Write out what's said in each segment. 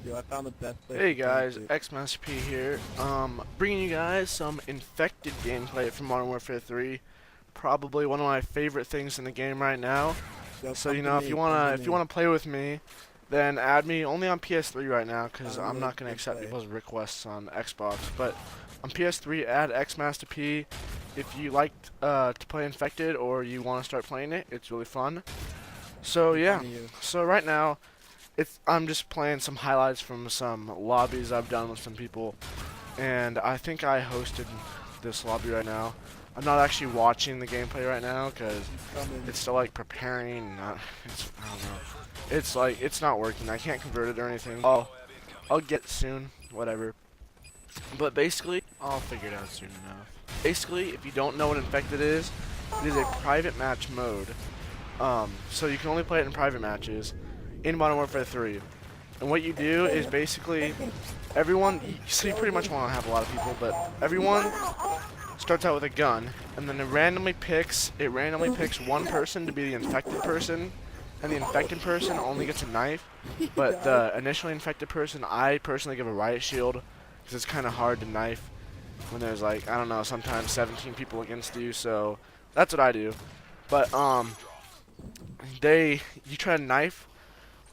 Yo, I found the best place Hey to plant guys, it. xMastaP here. Bringing you guys some infected gameplay from Modern Warfare 3. Probably one of my favorite things in the game right now. Yo, So come to if you me, come to wanna me. play with me, then add me only on PS3 right now, cause I'm I'm ready not gonna to accept play. people's requests on Xbox. But on PS3, add xMastaP. If you liked to play infected or you want to start playing it, it's really fun. So I'm yeah, finding you. so right now I'm just playing some highlights from some lobbies I've done with some people, and I think I hosted this lobby right now. I'm not actually watching the gameplay right now because I'm coming. it's still like preparing. I don't know. It's like it's not working. I can't convert it or anything. I'll get it soon. Whatever. But basically, I'll figure it out soon enough. Basically, if you don't know what infected is, it is a private match mode. So you can only play it in private matches in Modern Warfare 3. And what you do is basically everyone. So you pretty much want to have a lot of people, but everyone starts out with a gun, and then it randomly picks one person to be the infected person, and the infected person only gets a knife. But Guys, the initially infected person, I personally give a riot shield because it's kind of hard to knife when there's like I don't know, sometimes 17 people against you. So that's what I do. But you try to knife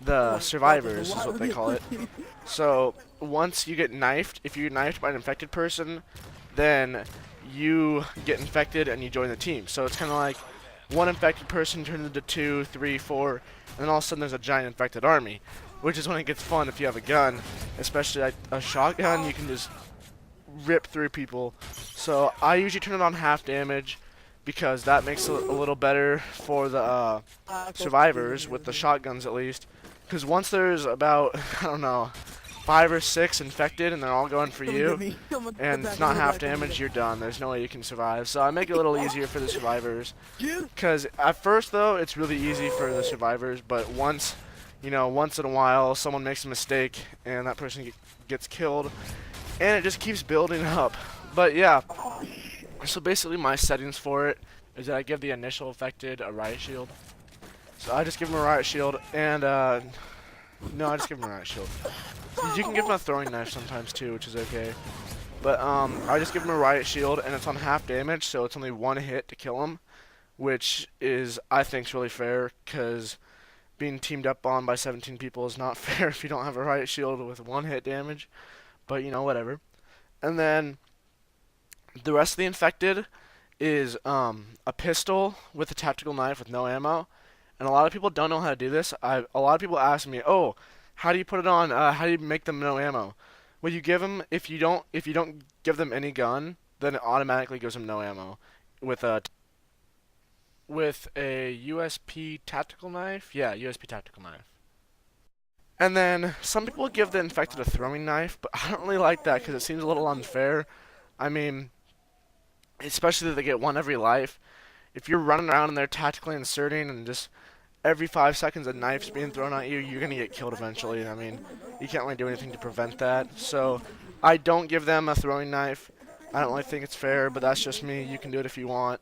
oh the my god, there's a survivors is lot what of they you. call it. So once you get knifed, if you're knifed by an infected person, then you get infected and you join the team. So it's kind of like one infected person turns into two, three, four, and then all of a sudden there's a giant infected army, which is when it gets fun if you have a gun, especially like a shotgun. You can just rip through people. So I usually turn it on half damage because that makes it a little better for the Go survivors with the crazy. shotguns at least. Because once there's about I don't know 5 or 6 infected and they're all going for Come and get you, me. Come on, and it's back, not come half back, come damage, back. you're done. There's no way you can survive. So I make it a little easier for the survivors. You? Because at first though, it's really easy for the survivors, but once in a while, someone makes a mistake and that person gets killed, and it just keeps building up. But yeah, so basically my settings for it is that I give the initial affected a riot shield. So I just give him a riot shield, and no, I just give him a riot shield. You can give him a throwing knife sometimes too, which is okay. But I just give him a riot shield, and it's on half damage, so it's only one hit to kill him, which is I think really fair, because being teamed up on by 17 people is not fair if you don't have a riot shield with one hit damage. But whatever. And then the rest of the infected is a pistol with a tactical knife with no ammo. And a lot of people don't know how to do this. A lot of people ask me, "Oh, how do you put it on? How do you make them no ammo?" Well, you give them if you don't give them any gun, then it automatically gives them no ammo with a USP tactical knife. Yeah, USP tactical knife. And then some people give the infected a throwing knife, but I don't really like that because it seems a little unfair. I mean, especially that they get one every life. If you're running around and they're tactically inserting and just every 5 seconds a knife's being thrown at you, you're gonna get killed eventually. I mean, you can't really do anything to prevent that. So I don't give them a throwing knife. I don't really think it's fair, but that's just me. You can do it if you want.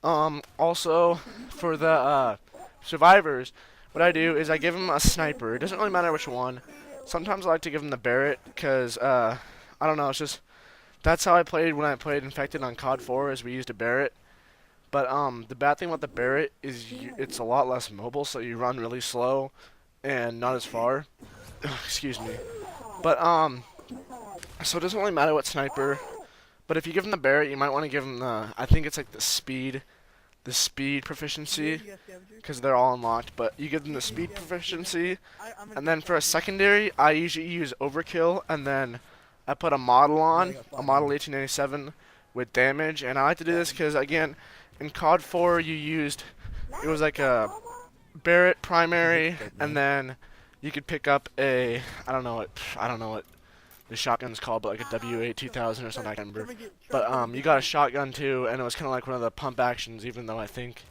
Also, for the survivors, what I do is I give them a sniper. It doesn't really matter which one. Sometimes I like to give them the Barrett because I don't know. It's just that's how I played when I played Infected on COD 4. Is we used a Barrett. But the bad thing about the Barrett is it's a lot less mobile, so you run really slow and not as far. Excuse me. But so it doesn't really matter what sniper. But if you give them the Barrett, you might want to give them the I think it's like the speed You, proficiency, you got scavenger? because they're all unlocked. But you give them the You speed got scavenger? proficiency, I'm gonna and get then for a scavenger. secondary, I usually use overkill, and then I put a model Yeah, I on, got a spot model on. 1887 with damage. And I like to do Got this him. because again, in COD 4 it was like a Barrett You hit primary, scope and me. then you could pick up a I don't know what the shotgun's called, but like a W8 2000 or something, I can't remember. But Come and you get got a me. shotgun too, and it was kind of like one of the pump actions, even though I think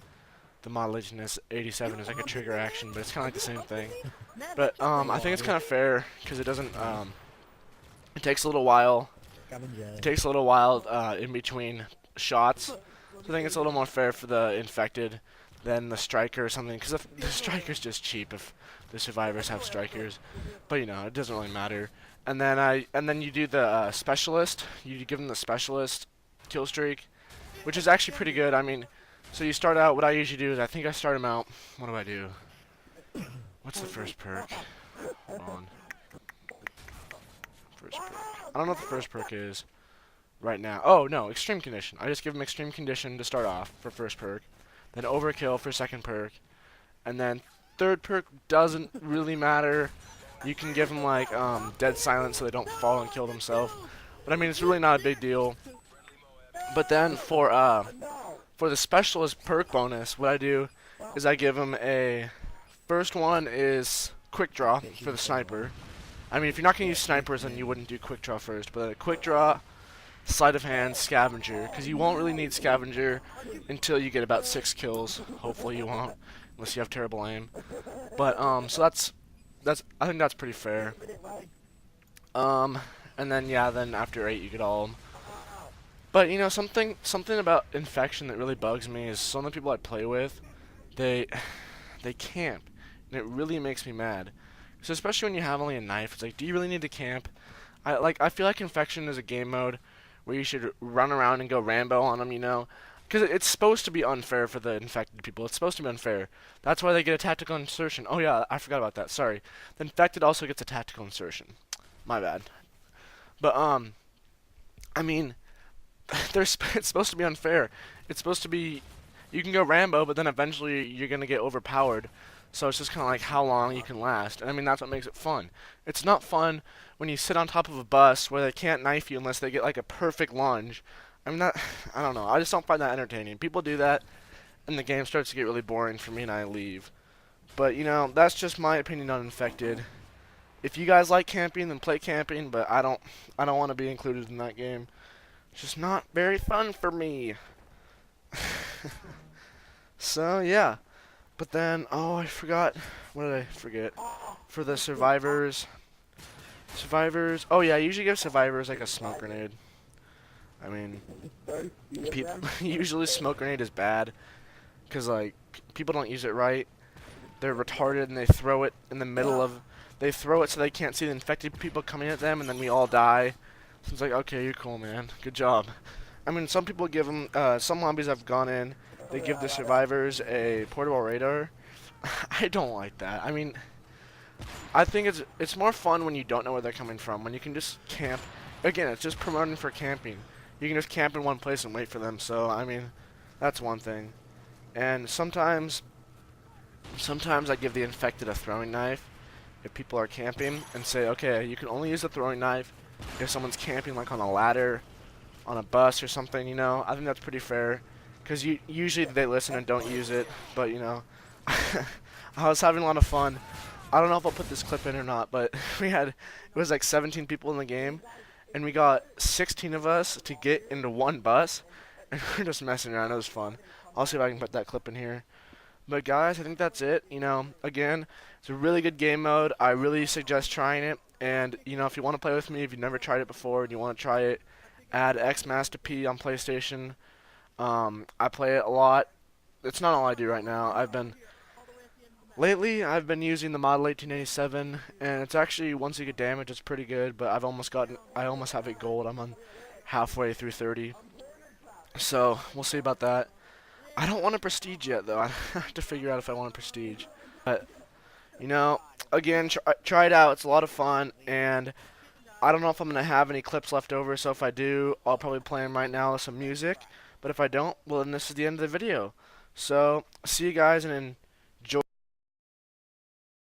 the Model 87 is like a trigger action, but it's kind of like the same thing. But I think it's Lol. kind of fair because it takes a little while. It Scavenger. takes a little while in between shots. So I think it's a little more fair for the infected. than the striker or something, because the striker's just cheap if the survivors have strikers. But you know, it doesn't really matter. And then you do the specialist. You give them the specialist kill streak, which is actually pretty good. I mean, so you start out. What I usually do is I think I start them out. What do I do? What's the first perk? Hold on. First perk. I don't know what the first perk is right now. Oh no, extreme condition. I just give them extreme condition to start off for first perk, then overkill for second perk, and then third perk doesn't really matter. You can give them like dead silence so they don't fall and kill themselves. But I mean, it's really not a big deal. But then for the specialist perk bonus, what I do is I give them a first one is quick draw for the sniper. I mean, if you're not gonna use snipers, then you wouldn't do quick draw first. But a quick draw, sleight of hand, scavenger, because you won't really need scavenger until you get about 6 kills. Hopefully you won't, unless you have terrible aim. But so that's I think that's pretty fair. And then yeah, then after 8 you get all of them. But you know, something about infection that really bugs me is some of the people I play with, they camp, and it really makes me mad. So especially when you have only a knife, it's like, do you really need to camp? I feel like infection is a game mode where you should run around and go Rambo on them, you know, because it's supposed to be unfair for the infected people. It's supposed to be unfair. That's why they get a tactical insertion. Oh yeah, I forgot about that. Sorry. The infected also gets a tactical insertion. My bad. But I mean, it's supposed to be unfair. It's supposed to be, you can go Rambo, but then eventually you're gonna get overpowered. So it's just kind of like how long you can last. And I mean, that's what makes it fun. It's not fun when you sit on top of a bus where they can't knife you unless they get like a perfect lunge. I don't know. I just don't find that entertaining. People do that, and the game starts to get really boring for me, and I leave. But you know, that's just my opinion on infected. If you guys like camping, then play camping. But I don't want to be included in that game. It's just not very fun for me. So yeah. But then, oh, I forgot. What did I forget? For the survivors. Oh yeah, I usually give survivors like a smoke grenade. I mean, usually smoke grenade is bad, because like, people don't use it right. They're retarded and they throw it in the middle of, they throw it so they can't see the infected people coming at them, and then we all die. So it's like, okay, you're cool, man. Good job. I mean, some people give them, some lobbies I've gone in, they give the survivors a portable radar. I don't like that. I mean, I think it's more fun when you don't know where they're coming from. When you can just camp. Again, it's just promoting for camping. You can just camp in one place and wait for them. So I mean, that's one thing. And sometimes I give the infected a throwing knife if people are camping, and say, okay, you can only use the throwing knife if someone's camping like on a ladder, on a bus or something. You know, I think that's pretty fair. Because usually they listen and don't use it, but you know, I was having a lot of fun. I don't know if I'll put this clip in or not, but it was like 17 people in the game, and we got 16 of us to get into one bus, and we were just messing around. It was fun. I'll see if I can put that clip in here. But guys, I think that's it. You know, again, it's a really good game mode. I really suggest trying it, and you know, if you want to play with me, if you've never tried it before and you want to try it, add xMastaP on PlayStation. I play it a lot. It's not all I do right now. Lately I've been using the model 1887, and it's actually, once you get damage, it's pretty good, but I almost have it gold. I'm on halfway through 30. So, we'll see about that. I don't want a prestige yet, though. I have to figure out if I want a prestige. But, you know, again, try it out. It's a lot of fun, and I don't know if I'm going to have any clips left over, so if I do, I'll probably play them right now with some music. But if I don't, well, then this is the end of the video. So, see you guys in